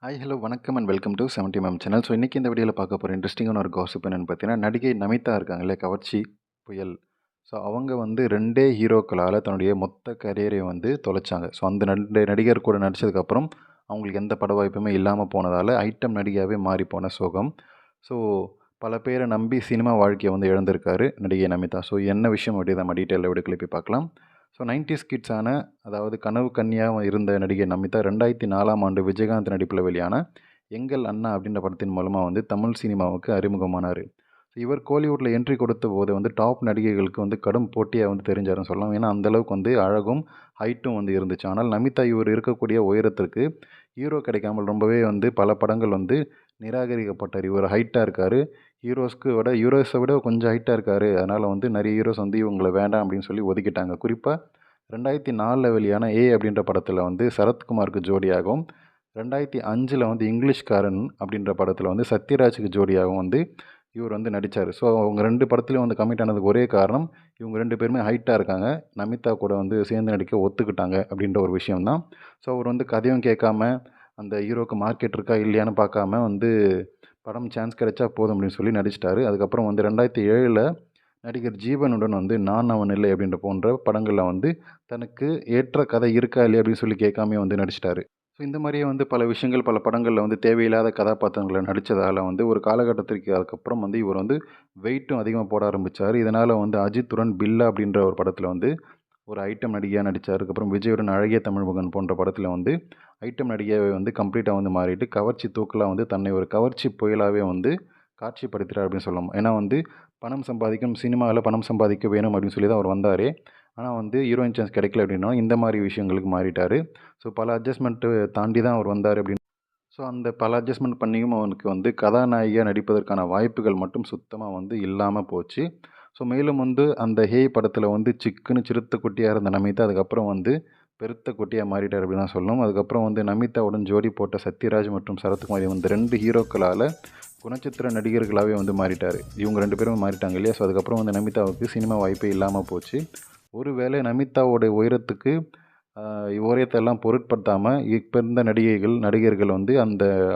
Hi hello வணக்கம் and welcome to 70 ma'am channel. So இன்றைக்கி இந்த வீடியோவில் பார்க்க போகிற இன்ட்ரெஸ்டிங்கான ஒரு காசிப் என்னென்னு பார்த்தீங்கன்னா, நடிகை நமிதா இருக்காங்களே, கவர்ச்சி புயல். ஸோ அவங்க வந்து 2 ஹீரோக்களால் தன்னுடைய மொத்த கரியரை வந்து தொலைச்சாங்க. ஸோ அந்த 2 நடிகர் கூட நடித்ததுக்கப்புறம் அவங்களுக்கு எந்த பட வாய்ப்புமே இல்லாமல் போனதால் ஐட்டம் நடிகையாகவே மாறி போன சோகம். ஸோ பல பேரை நம்பி சினிமா வாழ்க்கையை வந்து இழந்திருக்காரு நடிகை நமிதா. ஸோ என்ன விஷயம் அப்படி நம்ம டீட்டெயிலில் விட கிளப்பி பார்க்கலாம். ஸோ 90s கிட்ஸான அதாவது கனவு கன்னியாக இருந்த நடிகை நமிதா 2004ஆம் ஆண்டு விஜயகாந்த் நடிப்பில் வெளியான எங்கள் அண்ணா அப்படின்ற படத்தின் மூலமாக வந்து தமிழ் சினிமாவுக்கு அறிமுகமானார். இவர் கோலிவுட்டில் என்ட்ரி கொடுத்த போது வந்து டாப் நடிகைகளுக்கு வந்து கடும் போட்டியாக வந்து தெரிஞ்சாருன்னு சொல்லலாம். ஏன்னா அந்தளவுக்கு வந்து அழகும் ஹைட்டும் வந்து இருந்துச்சு. ஆனால் நமிதா இவர் இருக்கக்கூடிய உயரத்திற்கு ஹீரோ கிடைக்காமல் ரொம்பவே வந்து பல படங்கள் வந்து நிராகரிக்கப்பட்டார். இவர் ஹைட்டாக இருக்கார், ஹீரோஸை விட கொஞ்சம் ஹைட்டாக இருக்கார், அதனால் வந்து நிறைய ஹீரோஸ் வந்து இவங்களை வேண்டாம் அப்படின்னு சொல்லி ஒதுக்கிட்டாங்க. குறிப்பாக 2004 வெளியான அப்படின்ற படத்தில் வந்து சரத்குமாருக்கு ஜோடியாகவும், 2005 வந்து இங்கிலீஷ்காரன் அப்படின்ற படத்தில் வந்து சத்யராஜுக்கு ஜோடியாகவும் வந்து இவர் வந்து நடித்தார். ஸோ அவங்க 2 படத்துலையும் வந்து கமிட் ஆனதுக்கு ஒரே காரணம், இவங்க 2 பேருமே ஹைட்டாக இருக்காங்க, நமிதா கூட வந்து சேர்ந்து நடிக்க ஒத்துக்கிட்டாங்க அப்படின்ற ஒரு விஷயம் தான். ஸோ அவர் வந்து கதையும் கேட்காம, அந்த ஹீரோக்கு மார்க்கெட் இருக்கா இல்லையான்னு பார்க்காம வந்து படம் சான்ஸ் கிடைச்சா போதும் அப்படின்னு சொல்லி நடிச்சிட்டாரு. அதுக்கப்புறம் வந்து 2007 நடிகர் ஜீவனுடன் வந்து நான் அவன் இல்லை அப்படின்ற போன்ற படங்களில் வந்து தனக்கு ஏற்ற கதை இருக்கா இல்லையா அப்படின்னு சொல்லி கேட்காமே வந்து நடிச்சிட்டாரு. ஸோ இந்த மாதிரியே வந்து பல விஷயங்கள் பல படங்களில் வந்து தேவையில்லாத கதாபாத்திரங்களை நடித்ததால் வந்து ஒரு காலகட்டத்திற்கு அதுக்கப்புறம் வந்து இவர் வந்து வெயிட்டும் அதிகமாக போட ஆரம்பித்தார். இதனால் வந்து அஜித்துடன் பில்லா அப்படின்ற ஒரு படத்தில் வந்து ஒரு ஐட்டம் நடிகையாக நடித்தார். அதுக்கப்புறம் விஜயுடன் அழகிய தமிழ்மகன் போன்ற படத்தில் வந்து ஐட்டம் நடிகையாகவே வந்து கம்ப்ளீட்டாக வந்து மாறிட்டு கவர்ச்சி தூக்கலாக வந்து தன்னை ஒரு கவர்ச்சி புயலாகவே வந்து காட்சிப்படுத்துகிறார் அப்படின்னு சொல்லலாம். ஏன்னா வந்து பணம் சம்பாதிக்கும், சினிமாவில் பணம் சம்பாதிக்க வேணும் அப்படின்னு சொல்லி தான் அவர் வந்தார். ஆனால் வந்து ஹீரோயின் சான்ஸ் கிடைக்கல அப்படின்னா இந்த மாதிரி விஷயங்களுக்கு மாறிட்டார். ஸோ பல அட்ஜஸ்ட்மெண்ட்டு தாண்டி தான் அவர் வந்தார் அப்படின்னு. ஸோ அந்த பல அட்ஜஸ்ட்மெண்ட் பண்ணியும் அவனுக்கு வந்து கதாநாயகியாக நடிப்பதற்கான வாய்ப்புகள் மட்டும் சுத்தமாக வந்து இல்லாமல் போச்சு. ஸோ மேலும் வந்து அந்த படத்தில் வந்து சிக்குன்னு சிறுத்தை குட்டியாக இருந்த நமிதா அதுக்கப்புறம் வந்து பெருத்த குட்டியாக மாறிட்டார் அப்படின்னு தான் சொல்லணும். அதுக்கப்புறம் வந்து நமிதாவுடன் ஜோடி போட்ட சத்யராஜ் மற்றும் சரத்குமார் இந்த 2 ஹீரோக்களால் குணச்சித்திர நடிகர்களாகவே வந்து மாறிட்டார். இவங்க 2 பேரும் மாறிட்டாங்க இல்லையா? ஸோ அதுக்கப்புறம் வந்து நமிதாவுக்கு சினிமா வாய்ப்பே இல்லாமல் போச்சு. ஒருவேளை நமிதாவோட உயரத்துக்கு உயரத்தெல்லாம் பொருட்படுத்தாமல் இப்போ இருந்த நடிகர்கள் வந்து அந்த